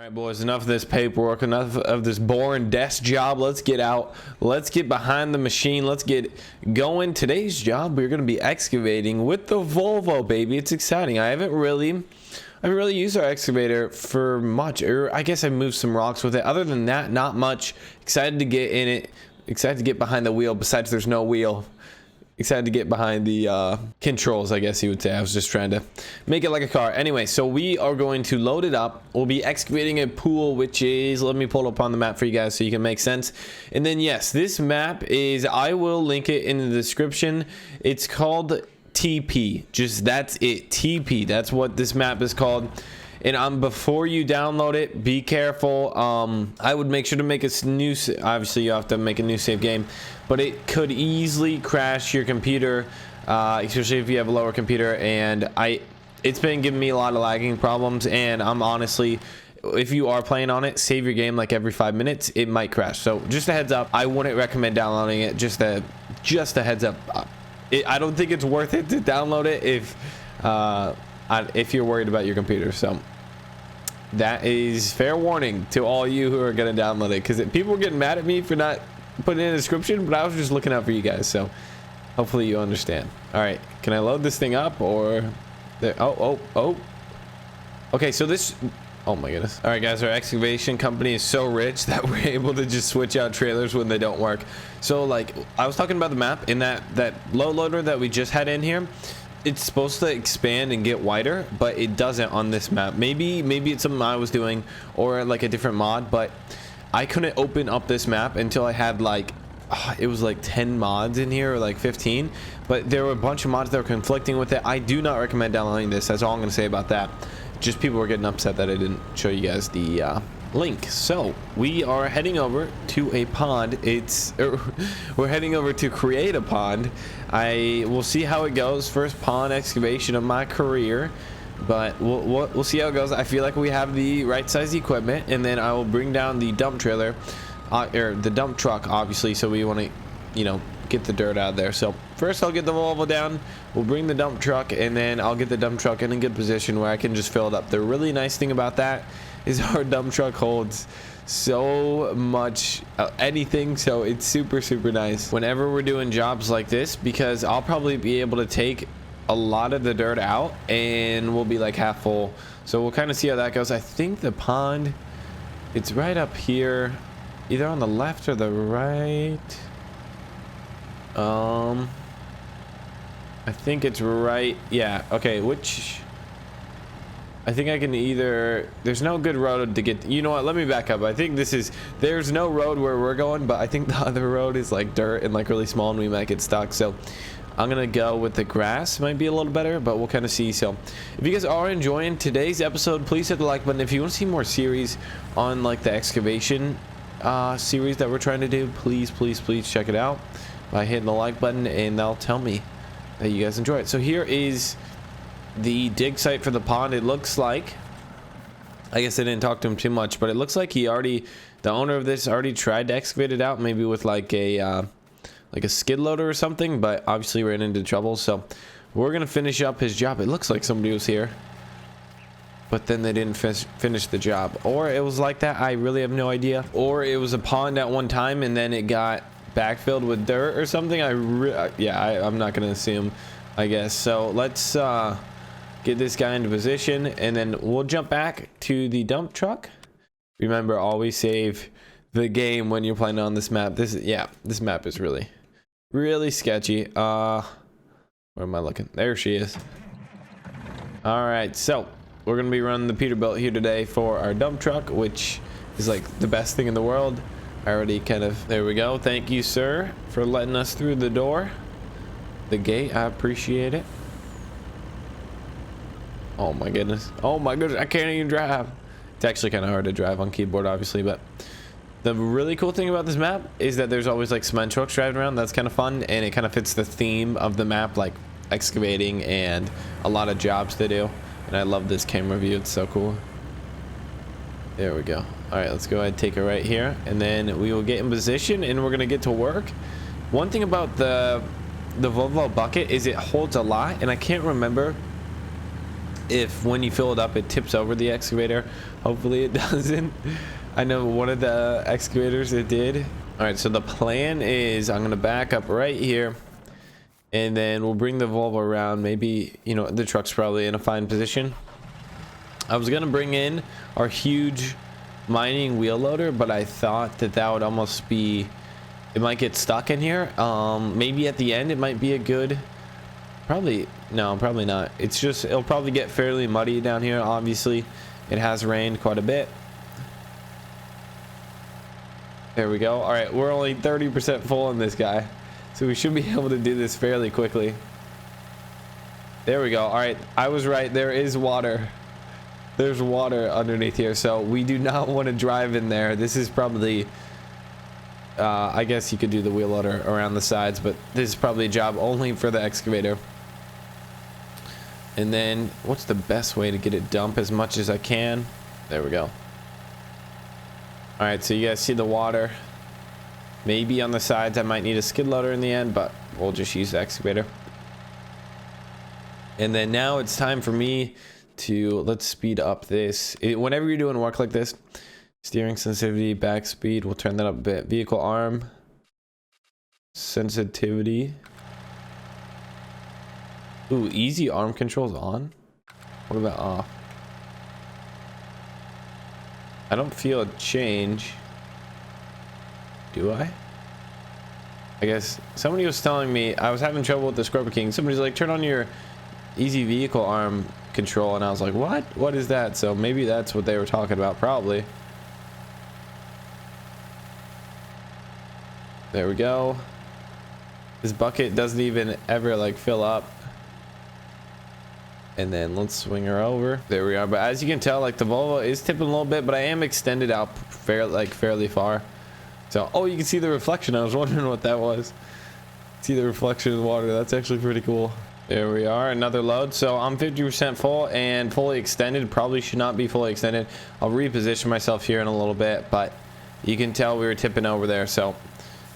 All right, boys, enough of this paperwork, enough of this boring desk job. Let's get out. Let's get behind the machine. Let's get going. Today's job, we're going to be excavating with the Volvo, baby. It's exciting. I haven't really used our excavator for much, or I guess I moved some rocks with it. Other than that, not much. Excited to get in it. Excited to get behind the wheel. Besides, there's no wheel. Excited to get behind the controls, I guess you would say. I was just trying to make it like a car. Anyway, so we are going to load it up. We'll be excavating a pool, which is, let me pull up on the map for you guys so you can make sense. And then yes, this map is, I will link it in the description. It's called TP. Just that's it, TP. That's what this map is called. And before you download it, be careful. I would make sure to make a new, obviously you have to make a new save game, but it could easily crash your computer, especially if you have a lower computer. And it's been giving me a lot of lagging problems, and I'm honestly, if you are playing on it, save your game like every 5 minutes. It might crash. So just a heads up, I wouldn't recommend downloading it. Just a heads up. I don't think it's worth it to download it if you're worried about your computer. So that is fair warning to all you who are going to download it, because people are getting mad at me for not putting it in the description, but I was just looking out for you guys, so hopefully you understand. All right, can I load this thing up, or there? Oh, okay, so this, oh my goodness. All right, guys, our excavation company is so rich that we're able to just switch out trailers when they don't work. So like I was talking about the map, in that load loader that we just had in here, it's supposed to expand and get wider, but it doesn't on this map. Maybe it's something I was doing, or like a different mod, but I couldn't open up this map until I had like it was like 10 mods in here, or like 15, but there were a bunch of mods that were conflicting with it. I do not recommend downloading this. That's all I'm gonna say about that. Just people were getting upset that I didn't show you guys the link. So we are heading over to a pond. We're heading over to create a pond. I will see how it goes. First pond excavation of my career, but we'll see how it goes. I feel like we have the right size equipment, and then I will bring down the dump trailer, or the dump truck, obviously. So we want to, you know, get the dirt out of there. So first I'll get the Volvo down, we'll bring the dump truck, and then I'll get the dump truck in a good position where I can just fill it up. The really nice thing about that is our dump truck holds so much anything, so it's super nice whenever we're doing jobs like this, because I'll probably be able to take a lot of the dirt out and we'll be like half full. So we'll kind of see how that goes. I think the pond, it's right up here, either on the left or the right. I think it's right, yeah, okay, which I think I can either, there's no good road to get, you know what, let me back up. I think there's no road where we're going, but I think the other road is like dirt and like really small, and we might get stuck. So I'm gonna go with the grass. Might be a little better, but we'll kind of see. So if you guys are enjoying today's episode, please hit the like button. If you want to see more series on like the excavation series that we're trying to do, please check it out by hitting the like button, and that'll tell me that you guys enjoy it. So here is the dig site for the pond. It looks like, I guess I didn't talk to him too much, but it looks like the owner of this already tried to excavate it out, maybe with like a skid loader or something, but obviously ran into trouble. So we're gonna finish up his job. It looks like somebody was here, but then they didn't finish the job, or it was like that. I really have no idea. Or it was a pond at one time and then it got backfilled with dirt or something. I'm not gonna assume, I guess. So let's get this guy into position, and then we'll jump back to the dump truck. Remember, always save the game when you're playing on this map. This map is really sketchy. Where am I looking? There she is. All right, so we're gonna be running the Peterbilt here today for our dump truck, which is like the best thing in the world. I already there we go. Thank you, sir, for letting us through the door, the gate. I appreciate it. Oh my goodness, I can't even drive. It's actually kind of hard to drive on keyboard, obviously, but the really cool thing about this map is that there's always like cement trucks driving around. That's kind of fun, and it kind of fits the theme of the map, like excavating and a lot of jobs to do. And I love this camera view, it's so cool. There we go. All right, let's go ahead and take it right here, and then we will get in position and we're gonna get to work. One thing about the Volvo bucket is it holds a lot, and I can't remember if when you fill it up it tips over the excavator. Hopefully it doesn't. I know one of the excavators it did. All right, so the plan is I'm gonna back up right here, and then we'll bring the Volvo around. Maybe, you know, the truck's probably in a fine position. I was gonna bring in our huge mining wheel loader, but I thought that that would almost be, it might get stuck in here. Maybe at the end it might be a good, probably no, probably not. It's just, it'll probably get fairly muddy down here. Obviously it has rained quite a bit. There we go. All right, we're only 30% full on this guy, so we should be able to do this fairly quickly. There we go. All right, I was right, there is water. There's water underneath here, so we do not want to drive in there. This is probably I guess you could do the wheel loader around the sides, but this is probably a job only for the excavator. And then what's the best way to get it dump as much as I can? There we go. All right, so you guys see the water. Maybe on the sides I might need a skid loader in the end, but we'll just use the excavator. And then now it's time for me to, let's speed up this. Whenever you're doing work like this, steering sensitivity, back speed, we'll turn that up a bit. Vehicle arm sensitivity. Ooh, easy arm controls on. What about off? I don't feel a change. Do I? I guess somebody was telling me, I was having trouble with the Scrubber King. Somebody's like, turn on your easy vehicle arm control, and I was like, what is that? So maybe that's what they were talking about, probably. There we go. This bucket doesn't even ever like fill up. And then let's swing her over. There we are. But as you can tell, like the Volvo is tipping a little bit, but I am extended out fairly far. So, oh, you can see the reflection. I was wondering what that was. See the reflection in the water. That's actually pretty cool. There we are, another load. So I'm 50% full and fully extended. Probably should not be fully extended. I'll reposition myself here in a little bit, but you can tell we were tipping over there. So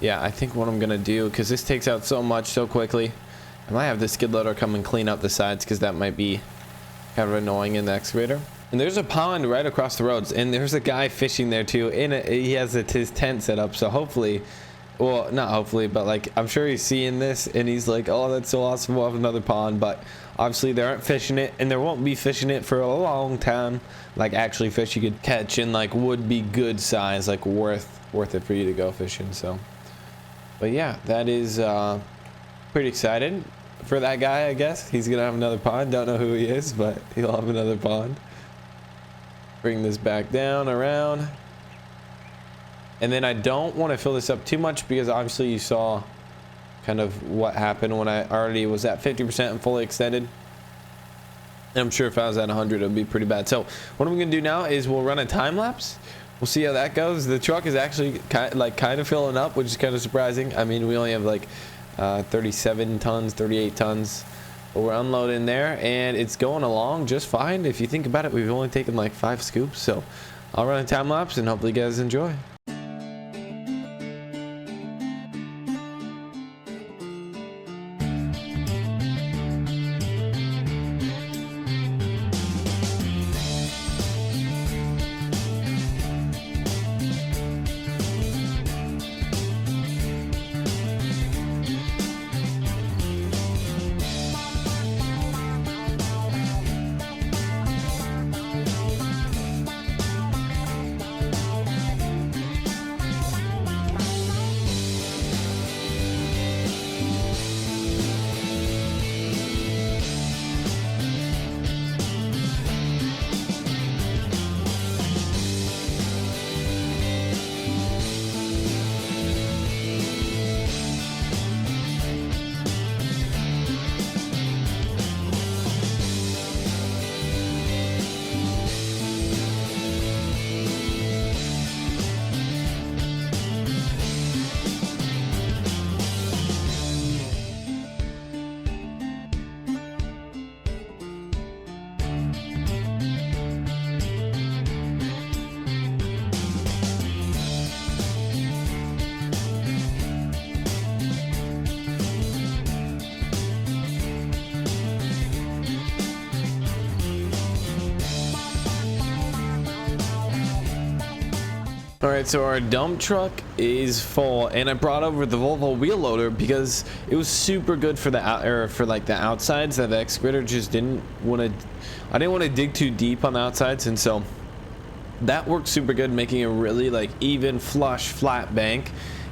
yeah, I think what I'm gonna do, because this takes out so much so quickly, I might have the skid loader come and clean up the sides, because that might be kind of annoying in the excavator. And there's a pond right across the roads, and there's a guy fishing there too. He has his tent set up, so hopefully, well, not hopefully, but like I'm sure he's seeing this and he's like, oh, that's so awesome, we'll have another pond. But obviously they aren't fishing it, and there won't be fishing it for a long time. Like actually fish you could catch and like would be good size, like worth it for you to go fishing. So but yeah, that is pretty excited for that guy. I guess he's gonna have another pond. Don't know who he is, but he'll have another pond. Bring this back down around. And then I don't want to fill this up too much, because obviously you saw kind of what happened when I already was at 50% and fully extended. And I'm sure if I was at 100, it would be pretty bad. So what I'm going to do now is we'll run a time lapse. We'll see how that goes. The truck is actually kind of filling up, which is kind of surprising. I mean, we only have like 37 tons, 38 tons. But we're unloading there, and it's going along just fine. If you think about it, we've only taken like 5 scoops. So I'll run a time lapse, and hopefully you guys enjoy. All right, so our dump truck is full, and I brought over the Volvo wheel loader because it was super good for the the outsides that the excavator just didn't want to. I didn't want to dig too deep on the outsides, and so that worked super good, making a really like even, flush, flat bank.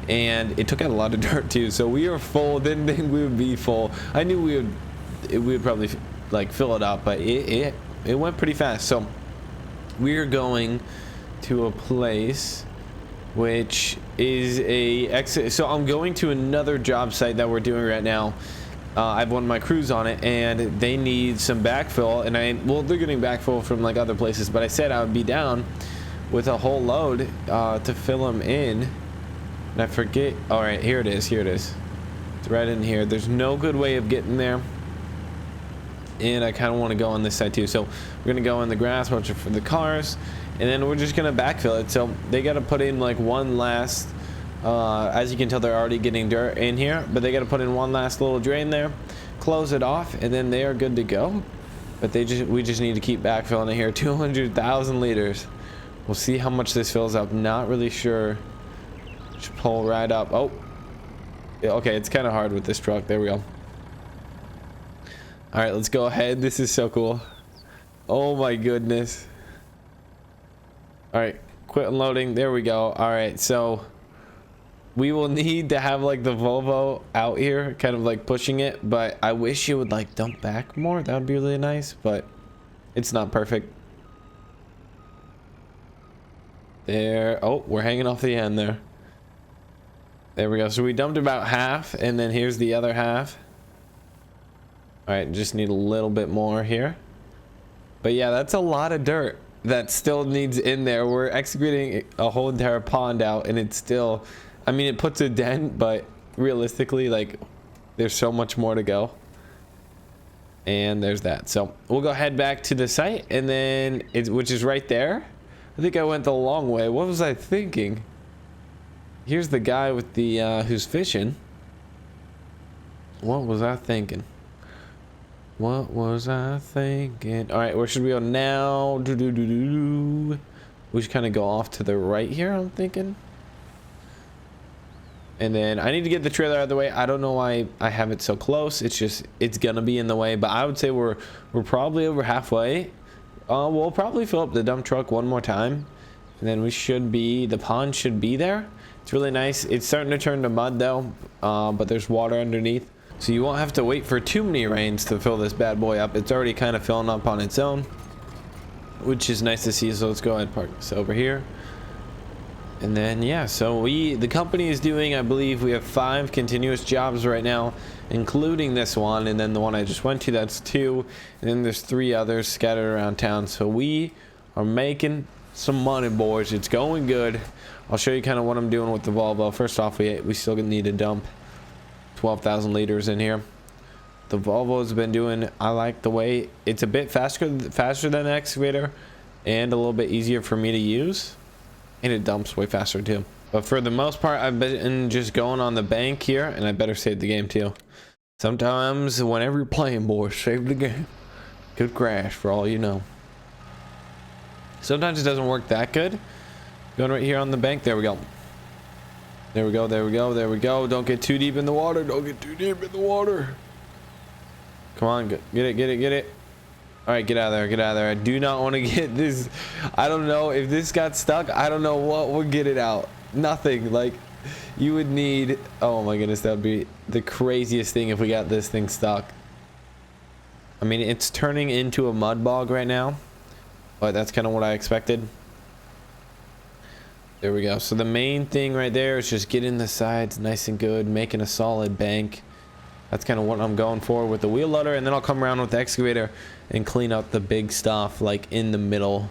And it took out a lot of dirt too, so we were full. Didn't think we would be full. I knew we would probably like fill it up, but it went pretty fast. So we're going to a place which is a exit. So I'm going to another job site that we're doing right now. I have one of my crews on it, and they need some backfill, and well, they're getting backfill from like other places, but I said I would be down with a whole load to fill them in, and I forget. All right, here it is. It's right in here. There's no good way of getting there, and I kind of want to go on this side too. So we're gonna go in the grass, watch it for the cars, and then we're just gonna backfill it. So they got to put in like one last, as you can tell, they're already getting dirt in here, but they got to put in one last little drain there, close it off, and then they are good to go. But we just need to keep backfilling it here. 200,000 liters. We'll see how much this fills up. Not really sure. Should pull right up. Oh, okay, it's kind of hard with this truck. There we go. All right, let's go ahead. This is so cool. Oh my goodness. All right, quit unloading. There we go. All right, so we will need to have like the Volvo out here kind of like pushing it, but I wish it would like dump back more. That would be really nice, but it's not perfect. There. Oh, we're hanging off the end there. There we go. So we dumped about half, and then here's the other half. All right, just need a little bit more here. But yeah, that's a lot of dirt that still needs in there. We're excavating a whole entire pond out, and it's still, I mean, it puts a dent, but realistically, like, there's so much more to go. And there's that. So we'll go head back to the site, and then which is right there. I think I went the long way. What was I thinking? Here's the guy with the who's fishing. What was I thinking? What was I thinking? All right, where should we go now? We should kind of go off to the right here, I'm thinking. And then I need to get the trailer out of the way. I don't know why I have it so close. It's just, it's gonna be in the way. But I would say we're probably over halfway. We'll probably fill up the dump truck one more time, and then we should be, the pond should be there. It's really nice. It's starting to turn to mud though, but there's water underneath. So you won't have to wait for too many rains to fill this bad boy up. It's already kind of filling up on its own, which is nice to see. So let's go ahead and park this over here. And then, yeah, so the company is doing, I believe we have 5 continuous jobs right now, including this one. And then the one I just went to, that's 2. And then there's 3 others scattered around town. So we are making some money, boys. It's going good. I'll show you kind of what I'm doing with the Volvo. First off, we still need to dump 12,000 liters in here. The Volvo's been doing, I like the way it's a bit faster than the excavator, and a little bit easier for me to use, and it dumps way faster too. But for the most part, I've been just going on the bank here, and I better save the game too. Sometimes whenever you're playing, boys, save the game. Could crash for all you know. Sometimes it doesn't work that good. Going right here on the bank. There we go. There we go, there we go, there we go. Don't get too deep in the water. Don't get too deep in the water. Come on, get it, get it, get it. All right, get out of there, get out of there. I do not want to get this. I don't know if this got stuck. I don't know what would get it out. Nothing. Like, you would need, oh my goodness, that would be the craziest thing if we got this thing stuck. I mean, it's turning into a mud bog right now, but that's kind of what I expected. There we go. So the main thing right there is just getting the sides nice and good, making a solid bank. That's kind of what I'm going for with the wheel loader, and then I'll come around with the excavator and clean up the big stuff like in the middle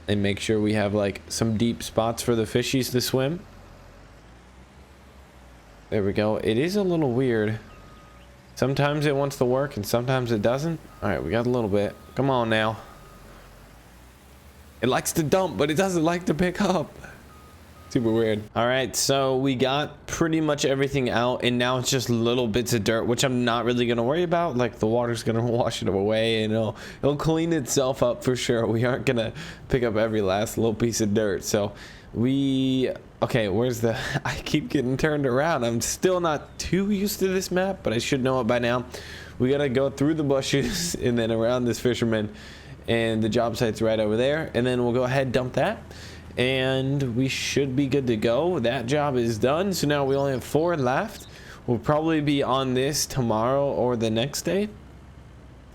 and make sure we have like some deep spots for the fishies to swim. There we go. It is a little weird. Sometimes it wants to work and sometimes it doesn't. All right, we got a little bit. Come on now. It likes to dump, but it doesn't like to pick up. Super weird. All right, so we got pretty much everything out, and now it's just little bits of dirt, which I'm not really gonna worry about. Like the water's gonna wash it away, and it'll clean itself up for sure. We aren't gonna pick up every last little piece of dirt. So okay, where's the I keep getting turned around. I'm still not too used to this map, but I should know it by now. We gotta go through the bushes and then around this fisherman, and the job site's right over there, and then we'll go ahead, dump that, and we should be good to go. That job is done, so now we only have 4 left. We'll probably be on this tomorrow or the next day.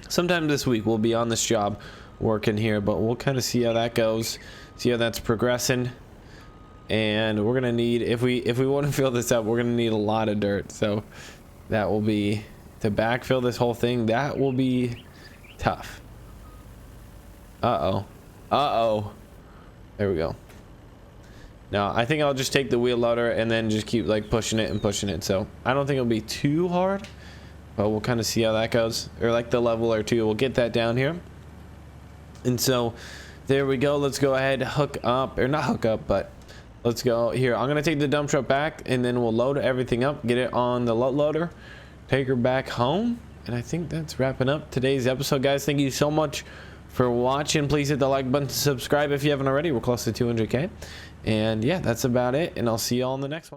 Sometime this week we'll be on this job working here, but we'll kind of see how that goes, see how that's progressing. And we're gonna need, if we want to fill this up, we're gonna need a lot of dirt. So that will be, to backfill this whole thing, that will be tough. There we go. Now I think I'll just take the wheel loader and then just keep like pushing it and pushing it. So I don't think it'll be too hard, but we'll kind of see how that goes, or like the level or two. We'll get that down here. And so there we go. Let's go ahead, hook up, or not hook up, but let's go here. I'm gonna take the dump truck back, and then we'll load everything up, get it on the loader, take her back home. And I think that's wrapping up today's episode, guys. Thank you so much for watching. Please hit the like button, subscribe if you haven't already. We're close to 200K. And yeah, that's about it, and I'll see you all in the next one.